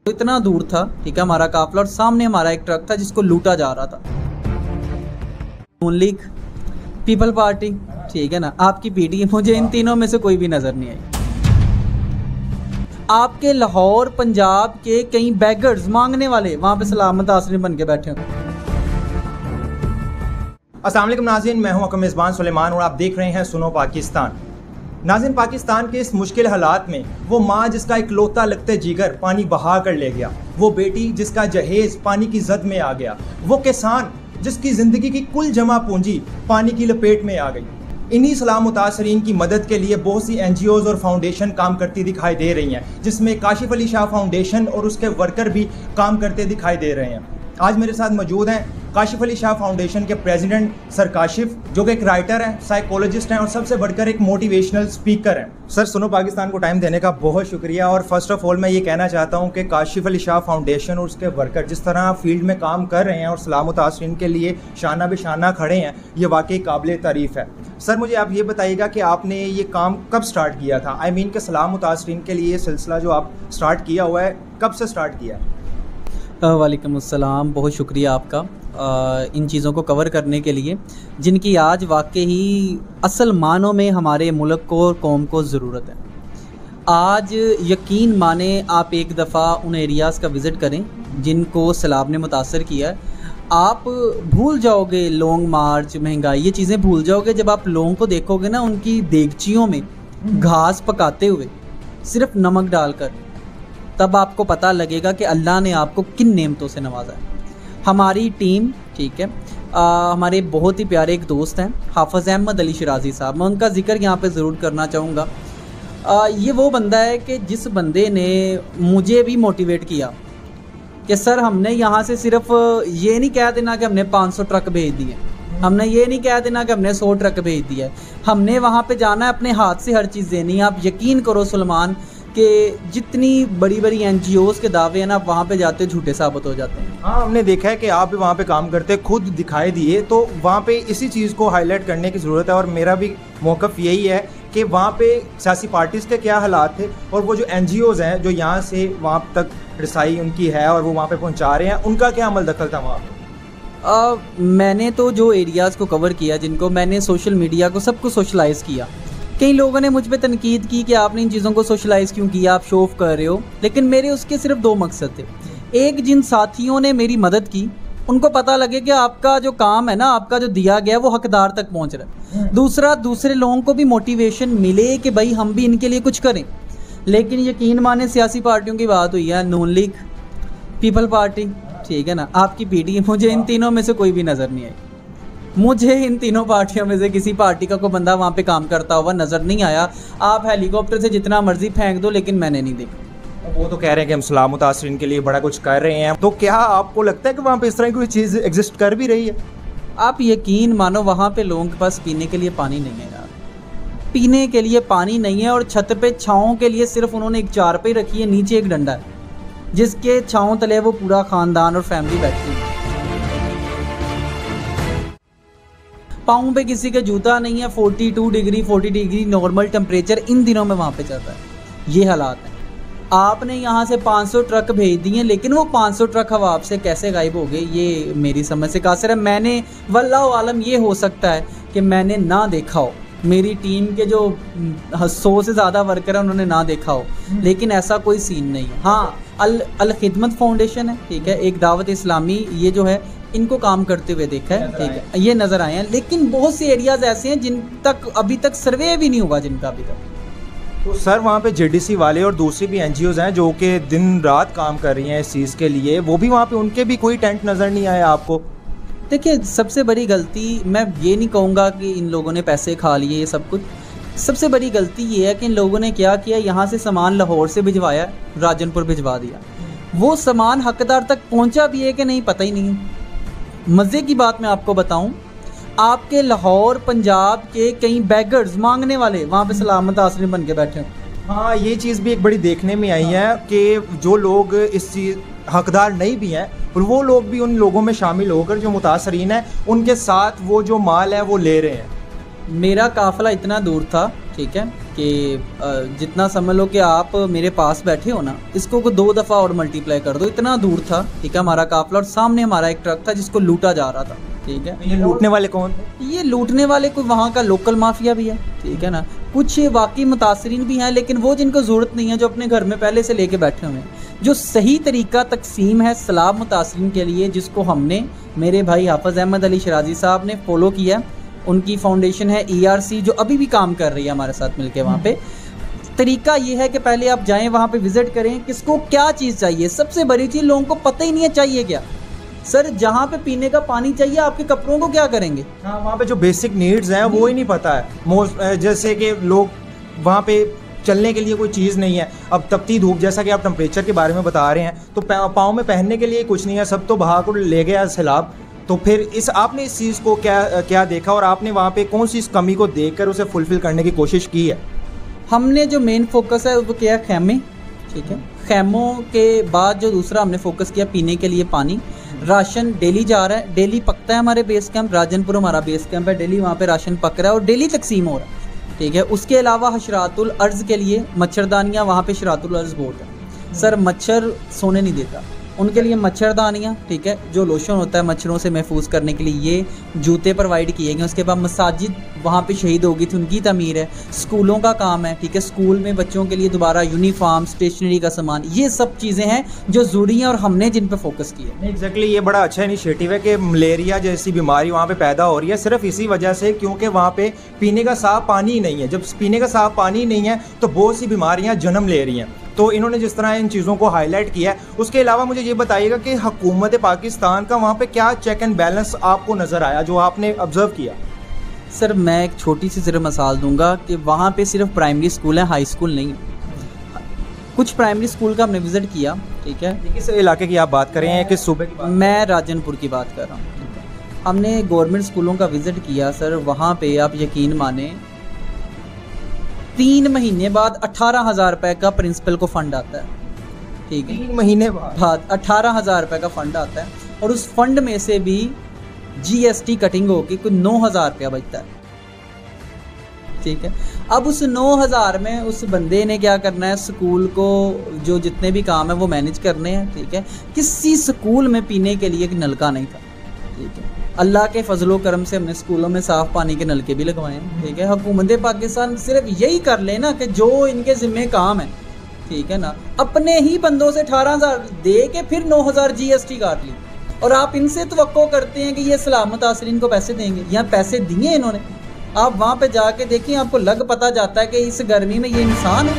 तो इतना दूर था, ठीक है, हमारा काफिला, और सामने हमारा एक ट्रक था जिसको लूटा जा रहा था। नून लीग, पीपल पार्टी, ठीक है ना, आपकी पीटी, मुझे इन तीनों में से कोई भी नज़र नहीं आई। आपके लाहौर पंजाब के कई बैगर्स मांगने वाले वहाँ पे सलामत आसरी बन के बैठे हैं। अस्सलाम वालेकुम नाज़रीन, मैं हूं आपका मेज़बान सुलेमान और आप देख रहे हैं सुनो पाकिस्तान। नाज़रीन, पाकिस्तान के इस मुश्किल हालात में वो माँ जिसका इकलौता लगते जिगर पानी बहा कर ले गया, वो बेटी जिसका जहेज पानी की जद में आ गया, वो किसान जिसकी ज़िंदगी की कुल जमा पूंजी पानी की लपेट में आ गई। इन्हीं सलाम मुतासरीन की मदद के लिए बहुत सी NGOs और फाउंडेशन काम करती दिखाई दे रही हैं, जिसमें काशिफ अली शाह फाउंडेशन और उसके वर्कर भी काम करते दिखाई दे रहे हैं। आज मेरे साथ मौजूद हैं काशिफ अली शाह फाउंडेशन के प्रेसिडेंट सर काशिफ, जो कि एक राइटर हैं, साइकोलॉजिस्ट हैं और सबसे बढ़कर एक मोटिवेशनल स्पीकर हैं। सर, सुनो पाकिस्तान को टाइम देने का बहुत शुक्रिया। और फर्स्ट ऑफ ऑल मैं ये कहना चाहता हूँ कि काशिफ अली शाह फाउंडेशन और उसके वर्कर जिस तरह फील्ड में काम कर रहे हैं और सलाम मुतासरीन के लिए शाना बेशाना खड़े हैं, ये वाकई काबिल तारीफ़ है। सर, मुझे आप ये बताइएगा कि आपने ये काम कब स्टार्ट किया था? आई मीन कि सलाम मुतासरीन के लिए सिलसिला जो आप स्टार्ट किया हुआ है, कब से स्टार्ट किया है? वालेकुम अस्सलाम, बहुत शुक्रिया आपका इन चीज़ों को कवर करने के लिए जिनकी आज वाकई ही असल मानों में हमारे मुल्क को और कौम को ज़रूरत है। आज यकीन माने आप एक दफ़ा उन एरियाज़ का विज़िट करें जिनको सैलाब ने मुतासर किया है। आप भूल जाओगे लॉन्ग मार्च, महंगाई, ये चीज़ें भूल जाओगे जब आप लोगों को देखोगे ना उनकी देगचियों में घास पकाते हुए सिर्फ नमक डालकर, तब आपको पता लगेगा कि अल्लाह ने आपको किन नेमतों से नवाजा है। हमारी टीम, ठीक है, हमारे बहुत ही प्यारे एक दोस्त हैं हाफ़िज़ अहमद अली शिराज़ी साहब, मैं उनका जिक्र यहाँ पे ज़रूर करना चाहूँगा। ये वो बंदा है कि जिस बंदे ने मुझे भी मोटिवेट किया कि सर हमने यहाँ से सिर्फ ये नहीं कह देना कि हमने 500 ट्रक भेज दिए, हमने ये नहीं कह देना कि हमने 100 ट्रक भेज दिया, हमने वहाँ पे जाना है, अपने हाथ से हर चीज़ देनी है। आप यकीन करो सुलेमान कि जितनी बड़ी बड़ी NGOs के दावे हैं ना, आप वहाँ पे जाते झूठे साबित हो जाते हैं। हाँ, हमने देखा है कि आप भी वहाँ पे काम करते, खुद दिखाई दिए, तो वहाँ पे इसी चीज़ को हाईलाइट करने की ज़रूरत है। और मेरा भी मौक़िफ़ यही है कि वहाँ पे सियासी पार्टीज़ के क्या हालात थे और वो जो NGOs हैं जो यहाँ से वहाँ तक रसाई उनकी है और वो वहाँ पे पहुँचा रहे हैं, उनका क्या अमल दखल था वहाँ पे? मैंने तो जो एरियाज़ को कवर किया, जिनको मैंने सोशल मीडिया को सबको सोशलाइज़ किया। कई लोगों ने मुझ पे तनकीद की कि आपने इन चीज़ों को सोशलाइज़ क्यों किया, आप शो ऑफ कर रहे हो, लेकिन मेरे उसके सिर्फ 2 मकसद थे। एक, जिन साथियों ने मेरी मदद की उनको पता लगे कि आपका जो काम है ना, आपका जो दिया गया वो हकदार तक पहुंच रहा है। दूसरा, दूसरे लोगों को भी मोटिवेशन मिले कि भाई हम भी इनके लिए कुछ करें। लेकिन यकीन माने सियासी पार्टियों की बात हुई है, नून लीग, पीपल पार्टी, ठीक है ना, आपकी पीटी, मुझे इन तीनों में से कोई भी नज़र नहीं आई। मुझे इन तीनों पार्टियों में से किसी पार्टी का कोई बंदा वहाँ पे काम करता हुआ नज़र नहीं आया। आप हेलीकॉप्टर से जितना मर्जी फेंक दो, लेकिन मैंने नहीं देखा। वो तो कह रहे हैं कि हम सलाम मुतासरीन के लिए बड़ा कुछ कर रहे हैं, तो क्या आपको लगता है कि वहाँ पे इस तरह की कोई चीज़ एग्जिस्ट कर भी रही है? आप यकीन मानो वहाँ पे लोगों के पास पीने के लिए पानी नहीं है यार, पीने के लिए पानी नहीं है। और छत पे छाँव के लिए सिर्फ उन्होंने एक चारपाई रखी है, नीचे एक डंडा है जिसके छाँव तले वो पूरा ख़ानदान और फैमिली बैठी है। पाँव पे किसी का जूता नहीं है। 42 degree 40 degree normal temperature in दिनों में वहाँ पे चल रहा है। ये हालात हैं। आपने यहाँ से 500 ट्रक भेज दिए, लेकिन वो 500 ट्रक हवा से कैसे गायब हो गए, ये मेरी समझ से कासिर है। मैंने वल्लाहु आलम, ये हो सकता है कि मैंने ना देखा हो, मेरी टीम के जो 100 से ज़्यादा वर्कर हैं उन्होंने ना देखा हो, लेकिन ऐसा कोई सीन नहीं है। हाँ, अल खिदमत फाउंडेशन है, ठीक है, एक दावत इस्लामी, ये जो है इनको काम करते हुए देखा है, ठीक है, ये नज़र आए हैं। लेकिन बहुत से एरियाज़ ऐसे हैं जिन तक अभी तक सर्वे भी नहीं हुआ, जिनका अभी तक। तो सर, वहाँ पे JDC वाले और दूसरी भी NGOs हैं जो कि दिन रात काम कर रही हैं इस चीज़ के लिए, वो भी वहाँ पे उनके भी कोई टेंट नज़र नहीं आया आपको? देखिए, सबसे बड़ी गलती, मैं ये नहीं कहूँगा कि इन लोगों ने पैसे खा लिए ये सब कुछ, सबसे बड़ी गलती ये है कि इन लोगों ने क्या किया, यहाँ से सामान लाहौर से भिजवाया, राजनपुर भिजवा दिया। वो सामान हकदार तक पहुँचा भी है कि नहीं पता ही नहीं है। मज़े की बात मैं आपको बताऊं, आपके लाहौर पंजाब के कई बैगर्स मांगने वाले वहाँ पे सलामत आसरी बन के बैठे हैं। हाँ, ये चीज़ भी एक बड़ी देखने में आई है कि जो लोग इस चीज़ हकदार नहीं भी हैं, और वो लोग भी उन लोगों में शामिल होकर जो मुतासरीन हैं उनके साथ वो जो माल है वो ले रहे हैं। मेरा काफ़िला इतना दूर था, ठीक है, कि जितना समझ लो कि आप मेरे पास बैठे हो ना, इसको 2 दफ़ा और मल्टीप्लाई कर दो, इतना दूर था, ठीक है, हमारा काफ़िला। और सामने हमारा एक ट्रक था जिसको लूटा जा रहा था, ठीक है। ये लूटने वाले कौन थे? ये लूटने वाले कोई वहाँ का लोकल माफिया भी है, ठीक है ना, कुछ वाकई मुतासरीन भी हैं, लेकिन वो जिनको ज़रूरत नहीं है, जो अपने घर में पहले से लेके बैठे हुए हैं। जो सही तरीका तकसीम है सैलाब मुतासरीन के लिए, जिसको हमने, मेरे भाई हाफिज़ अहमद अली शराजी साहब ने फॉलो किया, उनकी फाउंडेशन है ERC जो अभी भी काम कर रही है हमारे साथ मिलके वहाँ पे। तरीका ये है कि पहले आप जाएं, वहाँ पे विज़िट करें, किसको क्या चीज़ चाहिए। सबसे बड़ी चीज़ लोगों को पता ही नहीं है चाहिए क्या। सर जहाँ पे पीने का पानी चाहिए, आपके कपड़ों को क्या करेंगे? हाँ, वहाँ पे जो बेसिक नीड्स हैं वो ही नहीं पता है। जैसे कि लोग वहाँ पे चलने के लिए कोई चीज़ नहीं है। अब तपती धूप, जैसा कि आप टेम्परेचर के बारे में बता रहे हैं, तो पाँव में पहनने के लिए कुछ नहीं है, सब तो बहा को ले गया सैलाब। तो फिर आपने इस चीज़ को क्या देखा और आपने वहाँ पे कौन सी इस कमी को देखकर उसे फुलफ़िल करने की कोशिश की है? हमने जो मेन फोकस है वो किया खैमे, ठीक है। खैमों के बाद जो दूसरा हमने फोकस किया, पीने के लिए पानी। राशन डेली जा रहा है, डेली पकता है हमारे बेस कैंप राजनपुर, हमारा बेस कैंप है, डेली वहाँ पे राशन पक रहा है और डेली तकसीम हो रहा है, ठीक है। उसके अलावा हशरातुल अर्ज़ के लिए मच्छरदानियाँ, वहाँ पे शरातुल अर्ज़ बहुत है सर, मच्छर सोने नहीं देता, उनके लिए मच्छरदानियाँ, ठीक है, जो लोशन होता है मच्छरों से महफूज करने के लिए, ये जूते प्रोवाइड किए गए। उसके बाद मसाजिद वहाँ पे शहीद हो गई थी, उनकी तमीर है। स्कूलों का काम है, ठीक है, स्कूल में बच्चों के लिए दोबारा यूनिफॉर्म, स्टेशनरी का सामान, ये सब चीज़ें हैं जो ज़रूरी हैं और हमने जिन पे फोकस किया। एग्जैक्टली, ये बड़ा अच्छा इनिशिएटिव है कि मलेरिया जैसी बीमारी वहाँ पे पैदा हो रही है सिर्फ इसी वजह से, क्योंकि वहाँ पे पीने का साफ पानी ही नहीं है। जब पीने का साफ पानी ही नहीं है तो बहुत सी बीमारियाँ जन्म ले रही हैं। तो इन्होंने जिस तरह इन चीज़ों को हाईलाइट किया है, उसके अलावा मुझे ये बताइएगा कि हुकूमत पाकिस्तान का वहाँ पे क्या चेक एंड बैलेंस आपको नज़र आया, जो आपने ऑब्ज़र्व किया? सर मैं एक छोटी सी सिर्फ मिसाल दूंगा कि वहाँ पे सिर्फ प्राइमरी स्कूल है, हाई स्कूल नहीं। कुछ प्राइमरी स्कूल का हमने विज़िट किया, ठीक है। किस इलाके की आप बात कर रहे हैं, किस सूबे की बात? मैं राजनपुर की बात कर रहा हूँ, ठीक है। हमने गवर्नमेंट स्कूलों का विज़िट किया सर, वहाँ पे आप यकीन माने 3 महीने बाद 18,000 रुपये का प्रिंसिपल को फ़ंड आता है, ठीक है। 3 महीने बाद 18,000 रुपये का फ़ंड आता है और उस फंड में से भी GST कटिंग होकर कुछ 9,000 रुपया बचता है, ठीक है। अब उस 9,000 में उस बंदे ने क्या करना है, स्कूल को जो जितने भी काम है वो मैनेज करने हैं, ठीक है। किसी स्कूल में पीने के लिए नलका नहीं था, ठीक है। अल्लाह के फजलो करम से हमने स्कूलों में साफ़ पानी के नलके भी लगवाए हैं, ठीक है। हुकूमत पाकिस्तान सिर्फ यही कर लेना कि जो इनके ज़िम्मे काम है, ठीक है ना, अपने ही बंदों से 18,000 दे के फिर 9,000 GST काट ली और आप इनसे तवक्को करते हैं कि ये सलामत आसरीन को पैसे देंगे। यहाँ पैसे दिए इन्होंने, आप वहाँ पे जाके देखिए, आपको लग पता जाता है कि इस गर्मी में ये इंसान है।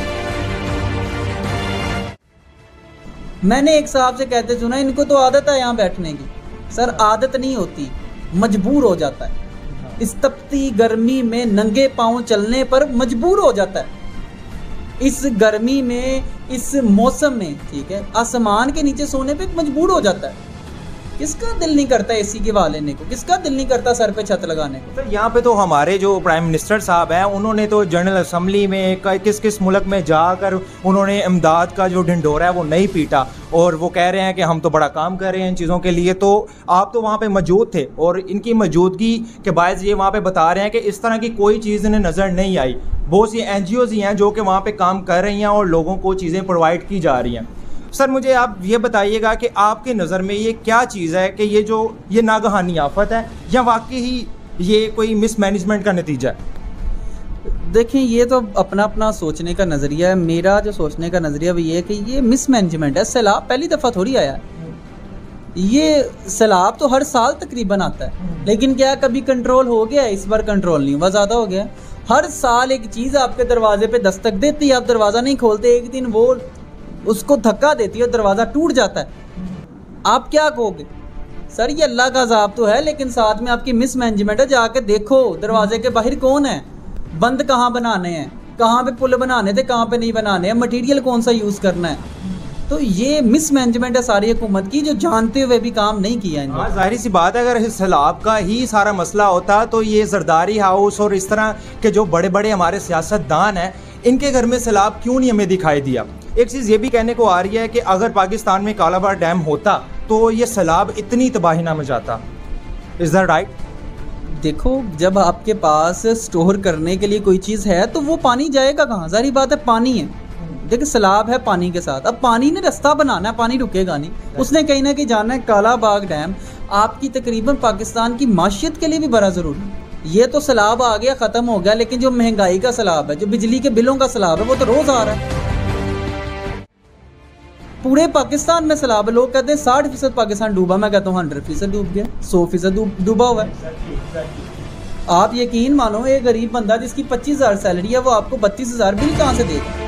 मैंने एक साहब से कहते सुना, इनको तो आदत है यहाँ बैठने की। सर आदत नहीं होती, मजबूर हो जाता है। इस तपती गर्मी में नंगे पांव चलने पर मजबूर हो जाता है। इस गर्मी में, इस मौसम में, ठीक है, आसमान के नीचे सोने पे मजबूर हो जाता है। किसका दिल नहीं करता एसी की हवा लेने को, किसका दिल नहीं करता सर पे छत लगाने को। सर यहाँ पे तो हमारे जो प्राइम मिनिस्टर साहब हैं, उन्होंने तो जनरल असम्बली में किस किस मुल्क में जाकर उन्होंने इमदाद का जो ढिंढोरा है वो नहीं पीटा और वो कह रहे हैं कि हम तो बड़ा काम कर रहे हैं इन चीज़ों के लिए। तो आप तो वहाँ पे मौजूद थे और इनकी मौजूदगी के बायस ये वहाँ पे बता रहे हैं कि इस तरह की कोई चीज़ इन्हें नज़र नहीं आई। बहुत सी NGOs ही हैं जो कि वहाँ पे काम कर रही हैं और लोगों को चीज़ें प्रोवाइड की जा रही हैं। सर मुझे आप ये बताइएगा कि आपके नज़र में ये क्या चीज़ है कि ये नागहानी आफत है या वाकई ही ये कोई मिसमैनेजमेंट का नतीजा है? देखिए, ये तो अपना अपना सोचने का नज़रिया है। मेरा जो सोचने का नज़रिया वो ये है कि ये मिसमैनेजमेंट है। सैलाब पहली दफ़ा थोड़ी आया है, ये सैलाब तो हर साल तकरीबन आता है, लेकिन क्या कभी कंट्रोल हो गया? इस बार कंट्रोल नहीं हुआ, ज़्यादा हो गया। हर साल एक चीज़ आपके दरवाजे पे दस्तक देती है, आप दरवाज़ा नहीं खोलते, एक दिन वो उसको धक्का देती है, दरवाज़ा टूट जाता है। आप क्या कहोगे? सर ये अल्लाह का अज़ाब तो है, लेकिन साथ में आपकी मिसमैनेजमेंट है। जाके देखो दरवाजे के बाहर कौन है, बंद कहाँ बनाने हैं, कहाँ पे पुल बनाने थे, कहाँ पे नहीं बनाने हैं, मटेरियल कौन सा यूज़ करना है। तो ये मिसमैनेजमेंट है सारी हुकूमत की, जो जानते हुए भी काम नहीं किया इन्होंने। हाँ, जाहिर सी बात है, अगर इस सैलाब का ही सारा मसला होता तो ये जरदारी हाउस और इस तरह के जो बड़े बड़े हमारे सियासतदान हैं, इनके घर में सैलाब क्यों नहीं हमें दिखाई दिया। एक चीज़ ये भी कहने को आ रही है कि अगर पाकिस्तान में कालाबाड़ डैम होता तो ये सैलाब इतनी तबाही ना मचाता। Is that right? देखो, जब आपके पास स्टोर करने के लिए कोई चीज़ है तो वो पानी जाएगा कहाँ? ज़ाहिर बात है, पानी है। देखिए सैलाब है पानी के साथ, अब पानी ने रास्ता बनाना है, पानी रुकेगा नहीं, उसने कहीं ना कहीं जाना है। काला बाग डैम आपकी तकरीबन पाकिस्तान की माशियत के लिए भी बड़ा ज़रूरी है। ये तो सैलाब आ गया, ख़त्म हो गया, लेकिन जो महंगाई का सैलाब है, जो बिजली के बिलों का सैलाब है, वो तो रोज़ आ रहा है। पूरे पाकिस्तान में सैलाब है। लोग कहते हैं 60% पाकिस्तान डूबा, मैं कहता हूँ 100% डूब गया, 100% डूबा हुआ है। आप यकीन मानो, एक गरीब बंदा जिसकी 25,000 सैलरी है, वो आपको 32,000 बिल कहाँ से देगा?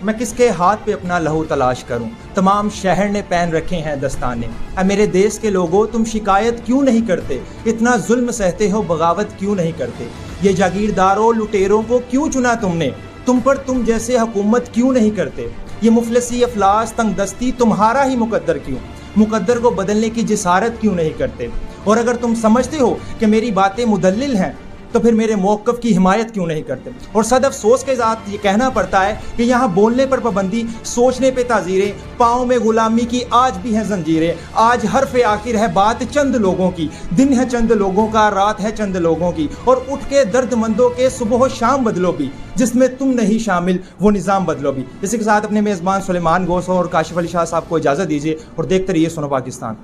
मैं किसके हाथ पे अपना लहू तलाश करूं? तमाम शहर ने पहन रखे हैं दस्ताने। मेरे देश के लोगों, तुम शिकायत क्यों नहीं करते? इतना जुल्म सहते हो, बगावत क्यों नहीं करते? ये जागीरदारों लुटेरों को क्यों चुना तुमने? तुम पर तुम जैसे हुकूमत क्यों नहीं करते? ये मुफलसी अफलास तंगदस्ती तुम्हारा ही मुकद्दर क्यों? मुकद्दर को बदलने की जिसारत क्यों नहीं करते? और अगर तुम समझते हो कि मेरी बातें मुदल्लिल हैं, तो फिर मेरे मौक़िफ़ की हिमायत क्यों नहीं करते? और सद अफसोस के साथ ये कहना पड़ता है कि यहाँ बोलने पर पाबंदी, सोचने पे ताज़ीरें, पाँव में गुलामी की आज भी हैं जंजीरें। आज हर्फ़ आखिर है बात चंद लोगों की, दिन है चंद लोगों का, रात है चंद लोगों की। और उठ के दर्दमंदों के सुबह शाम बदलो भी, जिसमें तुम नहीं शामिल वो निज़ाम बदलो भी। इसी के साथ अपने मेज़बान सुलेमान गोस और काशिफ अली शाह साहब को इजाज़त दीजिए और देखते रहिए सुनो पाकिस्तान।